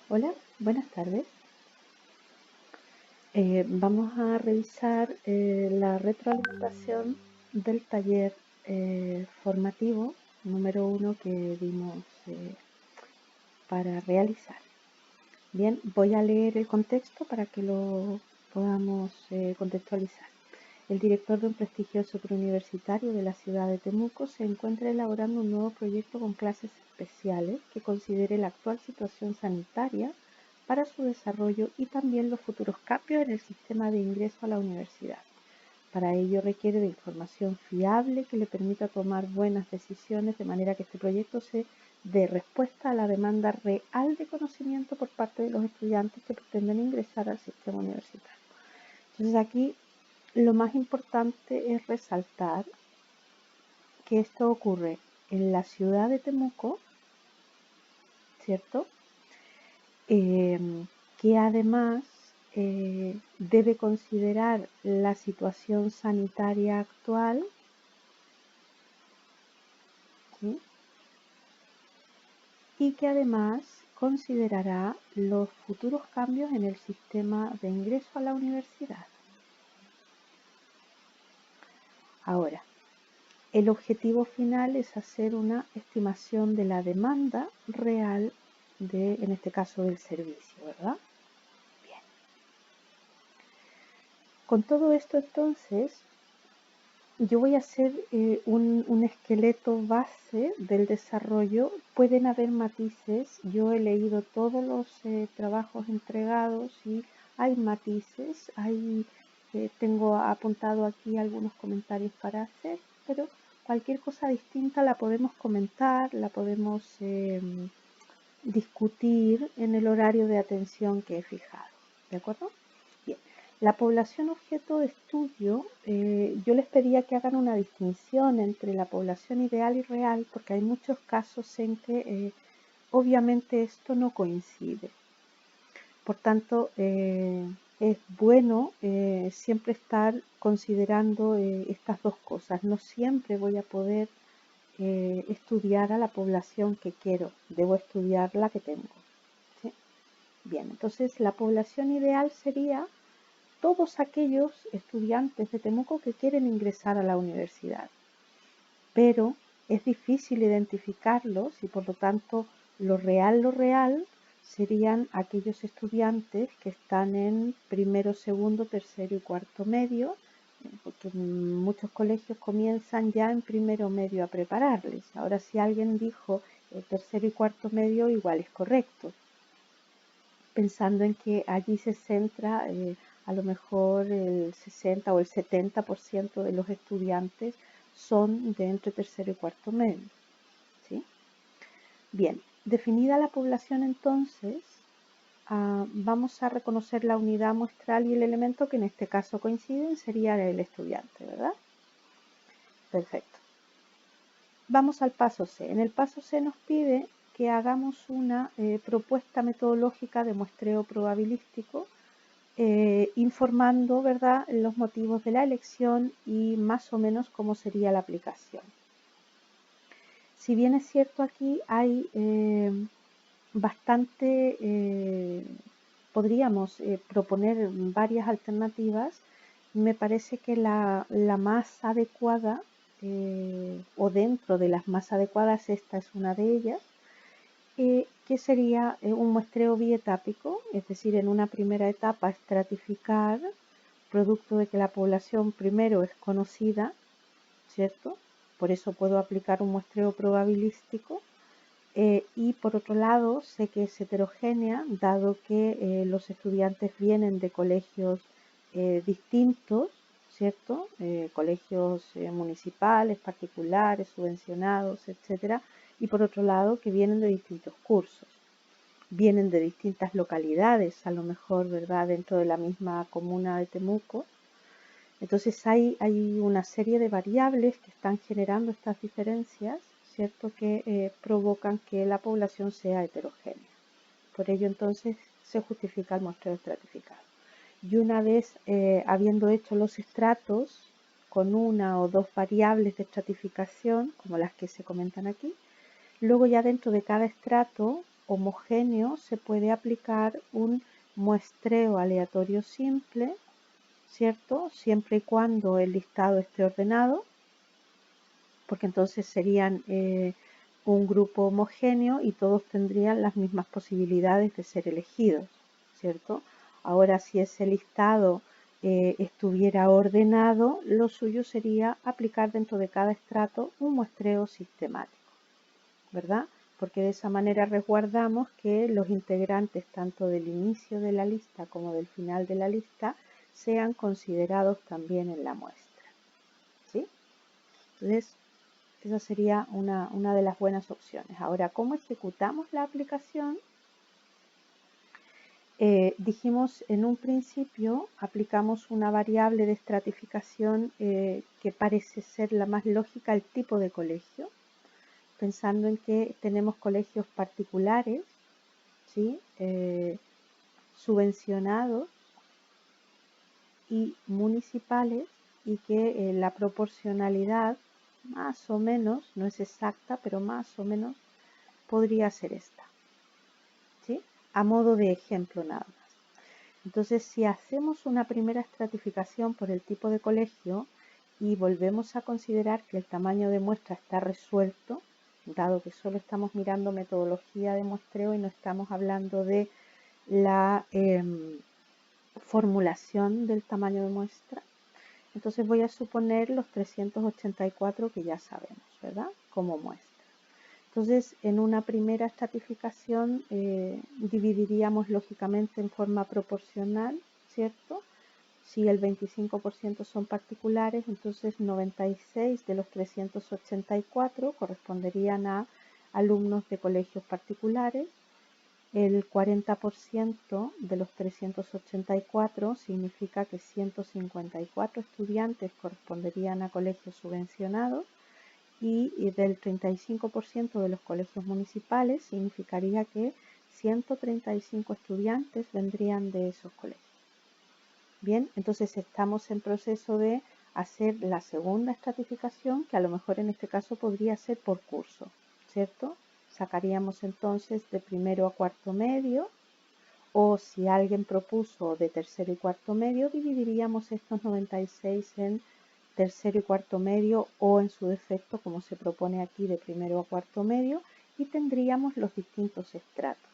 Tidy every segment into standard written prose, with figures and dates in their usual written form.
Hola, buenas tardes. Vamos a revisar la retroalimentación del taller formativo número 1 que dimos para realizar. Bien, voy a leer el contexto para que lo podamos contextualizar. El director de un prestigioso preuniversitario de la ciudad de Temuco se encuentra elaborando un nuevo proyecto con clases especiales que considere la actual situación sanitaria para su desarrollo y también los futuros cambios en el sistema de ingreso a la universidad. Para ello requiere de información fiable que le permita tomar buenas decisiones de manera que este proyecto se dé respuesta a la demanda real de conocimiento por parte de los estudiantes que pretenden ingresar al sistema universitario. Entonces aquí lo más importante es resaltar que esto ocurre en la ciudad de Temuco, ¿cierto? Que además debe considerar la situación sanitaria actual, ¿sí? Y que además considerará los futuros cambios en el sistema de ingreso a la universidad. Ahora, el objetivo final es hacer una estimación de la demanda real en este caso, del servicio, ¿verdad? Bien. Con todo esto, entonces, yo voy a hacer un esqueleto base del desarrollo. Pueden haber matices. Yo he leído todos los trabajos entregados y hay matices. Tengo apuntado aquí algunos comentarios para hacer, pero cualquier cosa distinta la podemos comentar, la podemos discutir en el horario de atención que he fijado. ¿De acuerdo? Bien. La población objeto de estudio, yo les pedía que hagan una distinción entre la población ideal y real, porque hay muchos casos en que obviamente esto no coincide. Por tanto, es bueno siempre estar considerando estas dos cosas. No siempre voy a poder estudiar a la población que quiero, debo estudiar la que tengo. ¿Sí? Bien, entonces la población ideal sería todos aquellos estudiantes de Temuco que quieren ingresar a la universidad, pero es difícil identificarlos y por lo tanto lo real serían aquellos estudiantes que están en primero, segundo, tercero y cuarto medio, porque muchos colegios comienzan ya en primero medio a prepararles. Ahora, si alguien dijo tercero y cuarto medio, igual es correcto, pensando en que allí se centra a lo mejor el 60 o el 70% de los estudiantes son de entre tercero y cuarto medio. ¿Sí? Bien, definida la población entonces, vamos a reconocer la unidad muestral y el elemento que en este caso coinciden sería el estudiante, ¿verdad? Perfecto. Vamos al paso C. En el paso C nos pide que hagamos una propuesta metodológica de muestreo probabilístico informando, ¿verdad?, los motivos de la elección y más o menos cómo sería la aplicación. Si bien es cierto, aquí hay podríamos proponer varias alternativas. Me parece que la más adecuada o dentro de las más adecuadas, esta es una de ellas, que sería un muestreo bietápico, es decir, en una primera etapa estratificar, producto de que la población primero es conocida, ¿cierto? Por eso puedo aplicar un muestreo probabilístico. Y por otro lado, sé que es heterogénea, dado que los estudiantes vienen de colegios distintos, ¿cierto? Colegios municipales, particulares, subvencionados, etcétera. Y por otro lado, que vienen de distintos cursos. Vienen de distintas localidades, a lo mejor, ¿verdad?, dentro de la misma comuna de Temuco. Entonces hay una serie de variables que están generando estas diferencias, ¿cierto?, que provocan que la población sea heterogénea. Por ello entonces se justifica el muestreo estratificado. Y una vez habiendo hecho los estratos con una o dos variables de estratificación, como las que se comentan aquí, luego ya dentro de cada estrato homogéneo se puede aplicar un muestreo aleatorio simple, ¿cierto? Siempre y cuando el listado esté ordenado, porque entonces serían un grupo homogéneo y todos tendrían las mismas posibilidades de ser elegidos, ¿cierto? Ahora, si ese listado estuviera ordenado, lo suyo sería aplicar dentro de cada estrato un muestreo sistemático, ¿verdad? Porque de esa manera resguardamos que los integrantes tanto del inicio de la lista como del final de la lista sean considerados también en la muestra, ¿sí? Entonces, esa sería una de las buenas opciones. Ahora, ¿cómo ejecutamos la aplicación? Dijimos en un principio, aplicamos una variable de estratificación que parece ser la más lógica, el tipo de colegio, pensando en que tenemos colegios particulares, ¿sí? Subvencionados y municipales, y que la proporcionalidad más o menos, no es exacta, pero más o menos podría ser esta, ¿sí? A modo de ejemplo nada más. Entonces, si hacemos una primera estratificación por el tipo de colegio y volvemos a considerar que el tamaño de muestra está resuelto, dado que solo estamos mirando metodología de muestreo y no estamos hablando de la formulación del tamaño de muestra, entonces voy a suponer los 384 que ya sabemos, ¿verdad? Como muestra. Entonces, en una primera estratificación dividiríamos lógicamente en forma proporcional, ¿cierto? Si el 25% son particulares, entonces 96 de los 384 corresponderían a alumnos de colegios particulares. El 40% de los 384 significa que 154 estudiantes corresponderían a colegios subvencionados, y del 35% de los colegios municipales significaría que 135 estudiantes vendrían de esos colegios. Bien, entonces estamos en proceso de hacer la segunda estratificación, que a lo mejor en este caso podría ser por curso, ¿cierto? Sacaríamos entonces de primero a cuarto medio, o si alguien propuso de tercero y cuarto medio, dividiríamos estos 96 en tercero y cuarto medio, o en su defecto, como se propone aquí, de primero a cuarto medio, y tendríamos los distintos estratos,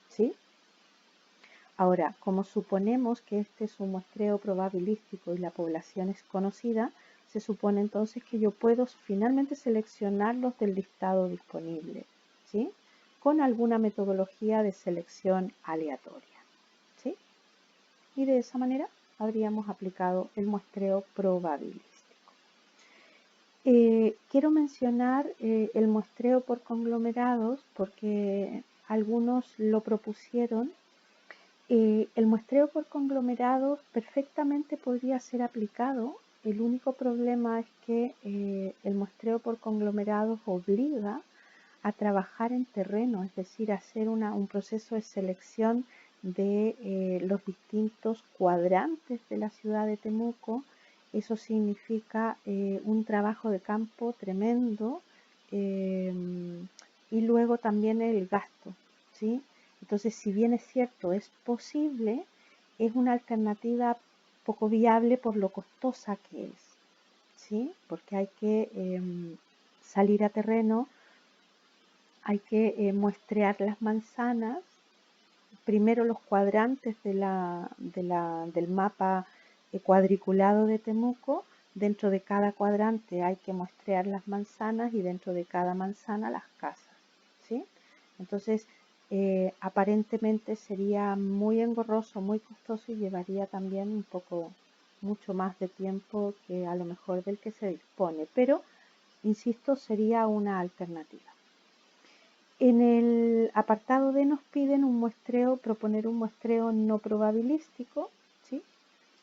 ¿sí? Ahora, como suponemos que este es un muestreo probabilístico y la población es conocida, se supone entonces que yo puedo finalmente seleccionarlos del listado disponible, ¿sí? Con alguna metodología de selección aleatoria, ¿sí? Y de esa manera habríamos aplicado el muestreo probabilístico. Quiero mencionar el muestreo por conglomerados porque algunos lo propusieron. El muestreo por conglomerados perfectamente podría ser aplicado. El único problema es que el muestreo por conglomerados obliga a trabajar en terreno, es decir, hacer un proceso de selección de los distintos cuadrantes de la ciudad de Temuco. Eso significa un trabajo de campo tremendo, y luego también el gasto, ¿sí? Entonces, si bien es cierto, es posible, es una alternativa poco viable por lo costosa que es, ¿sí? Porque hay que salir a terreno, hay que muestrear las manzanas, primero los cuadrantes del mapa cuadriculado de Temuco. Dentro de cada cuadrante hay que muestrear las manzanas, y dentro de cada manzana las casas, ¿sí? Entonces, aparentemente sería muy engorroso, muy costoso, y llevaría también mucho más de tiempo que a lo mejor del que se dispone, pero, insisto, sería una alternativa. En el apartado D nos piden proponer un muestreo no probabilístico, ¿sí?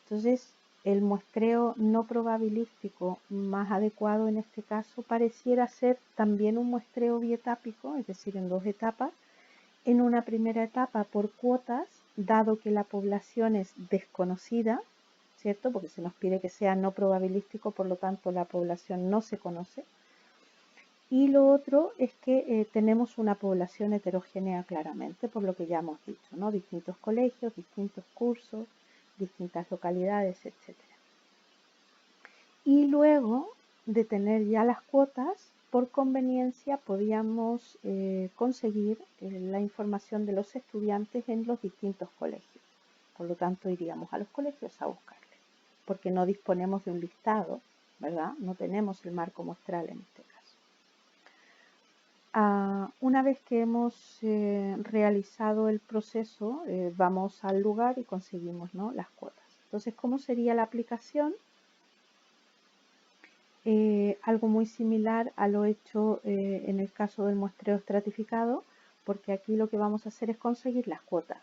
Entonces, el muestreo no probabilístico más adecuado en este caso pareciera ser también un muestreo bietápico, es decir, en 2 etapas. En una primera etapa por cuotas, dado que la población es desconocida, ¿cierto? Porque se nos pide que sea no probabilístico, por lo tanto la población no se conoce. Y lo otro es que tenemos una población heterogénea claramente, por lo que ya hemos dicho, ¿no? Distintos colegios, distintos cursos, distintas localidades, etc. Y luego de tener ya las cuotas, por conveniencia podíamos conseguir la información de los estudiantes en los distintos colegios. Por lo tanto, iríamos a los colegios a buscarles, porque no disponemos de un listado, ¿verdad? No tenemos el marco muestral en este caso. Una vez que hemos realizado el proceso, vamos al lugar y conseguimos, ¿no?, las cuotas. Entonces, ¿cómo sería la aplicación? Algo muy similar a lo hecho en el caso del muestreo estratificado, porque aquí lo que vamos a hacer es conseguir las cuotas.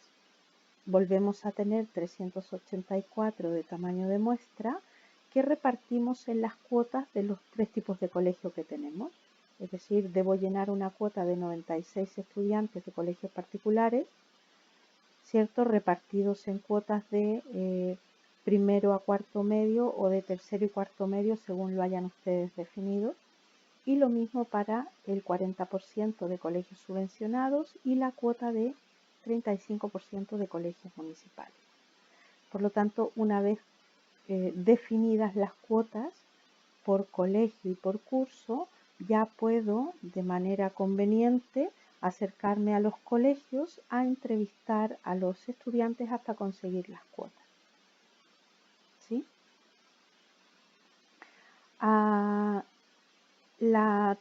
Volvemos a tener 384 de tamaño de muestra que repartimos en las cuotas de los 3 tipos de colegio que tenemos. Es decir, debo llenar una cuota de 96 estudiantes de colegios particulares, ¿cierto?, repartidos en cuotas de primero a cuarto medio o de tercero y cuarto medio según lo hayan ustedes definido. Y lo mismo para el 40% de colegios subvencionados y la cuota de 35% de colegios municipales. Por lo tanto, una vez definidas las cuotas por colegio y por curso, ya puedo de manera conveniente acercarme a los colegios a entrevistar a los estudiantes hasta conseguir las cuotas. ¿Sí? La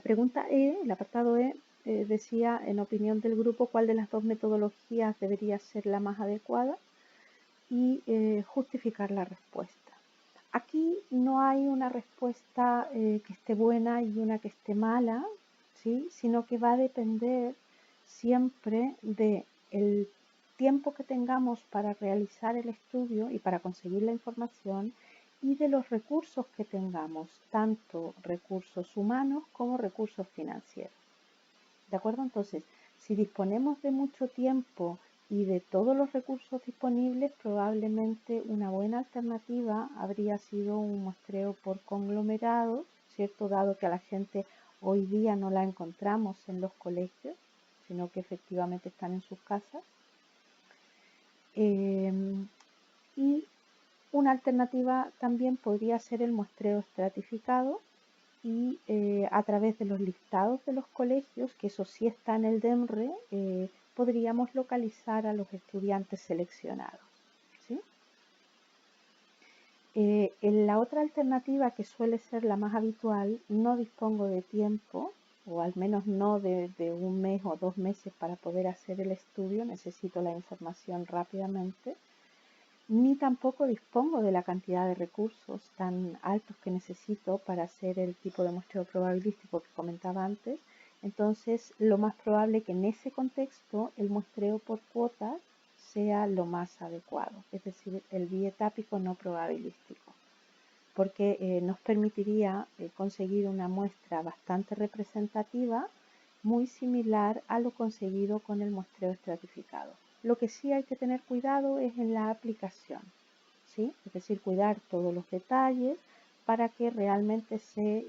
pregunta E, el apartado E, decía, en opinión del grupo, cuál de las dos metodologías debería ser la más adecuada y justificar la respuesta. Aquí no hay una respuesta que esté buena y una que esté mala, ¿sí?, sino que va a depender siempre del tiempo que tengamos para realizar el estudio y para conseguir la información y de los recursos que tengamos, tanto recursos humanos como recursos financieros. ¿De acuerdo? Entonces, si disponemos de mucho tiempo y de todos los recursos disponibles, probablemente una buena alternativa habría sido un muestreo por conglomerado, ¿cierto?, dado que a la gente hoy día no la encontramos en los colegios, sino que efectivamente están en sus casas. Y una alternativa también podría ser el muestreo estratificado y a través de los listados de los colegios, que eso sí está en el DEMRE, podríamos localizar a los estudiantes seleccionados, ¿sí? En la otra alternativa, que suele ser la más habitual, no dispongo de tiempo, o al menos no de 1 mes o 2 meses para poder hacer el estudio, necesito la información rápidamente, ni tampoco dispongo de la cantidad de recursos tan altos que necesito para hacer el tipo de muestreo probabilístico que comentaba antes. Entonces, lo más probable que en ese contexto el muestreo por cuotas sea lo más adecuado, es decir, el bietápico no probabilístico, porque nos permitiría conseguir una muestra bastante representativa, muy similar a lo conseguido con el muestreo estratificado. Lo que sí hay que tener cuidado es en la aplicación, ¿sí? Es decir, cuidar todos los detalles para que realmente se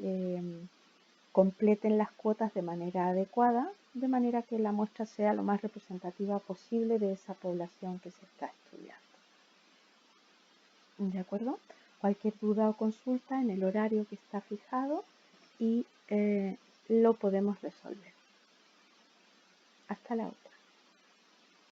completen las cuotas de manera adecuada, de manera que la muestra sea lo más representativa posible de esa población que se está estudiando. ¿De acuerdo? Cualquier duda o consulta en el horario que está fijado y lo podemos resolver. Hasta la otra.